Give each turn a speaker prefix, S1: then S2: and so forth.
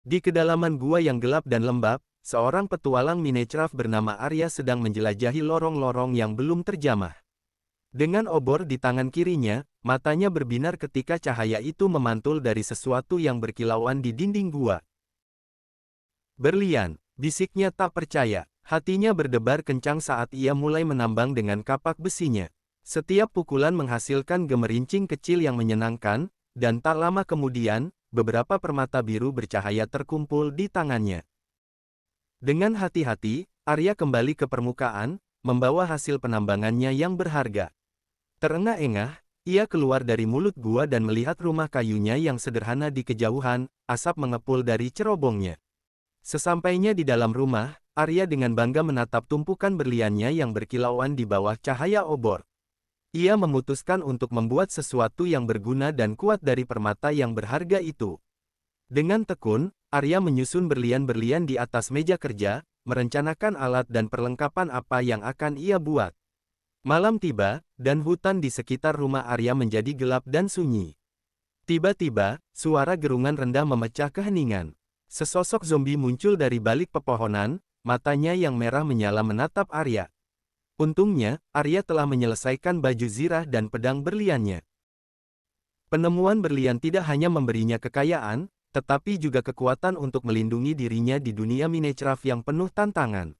S1: Di kedalaman gua yang gelap dan lembab, seorang petualang Minecraft bernama Arya sedang menjelajahi lorong-lorong yang belum terjamah. Dengan obor di tangan kirinya, matanya berbinar ketika cahaya itu memantul dari sesuatu yang berkilauan di dinding gua. Berlian, bisiknya tak percaya. Hatinya berdebar kencang saat ia mulai menambang dengan kapak besinya. Setiap pukulan menghasilkan gemerincing kecil yang menyenangkan, dan tak lama kemudian, beberapa permata biru bercahaya terkumpul di tangannya. Dengan hati-hati, Arya kembali ke permukaan, membawa hasil penambangannya yang berharga. Terengah-engah, ia keluar dari mulut gua dan melihat rumah kayunya yang sederhana di kejauhan, asap mengepul dari cerobongnya. Sesampainya di dalam rumah, Arya dengan bangga menatap tumpukan berliannya yang berkilauan di bawah cahaya obor. Ia memutuskan untuk membuat sesuatu yang berguna dan kuat dari permata yang berharga itu. Dengan tekun, Arya menyusun berlian-berlian di atas meja kerja, merencanakan alat dan perlengkapan apa yang akan ia buat. Malam tiba, dan hutan di sekitar rumah Arya menjadi gelap dan sunyi. Tiba-tiba, suara gerungan rendah memecah keheningan. Sesosok zombie muncul dari balik pepohonan, matanya yang merah menyala menatap Arya. Untungnya, Arya telah menyelesaikan baju zirah dan pedang berliannya. Penemuan berlian tidak hanya memberinya kekayaan, tetapi juga kekuatan untuk melindungi dirinya di dunia Minecraft yang penuh tantangan.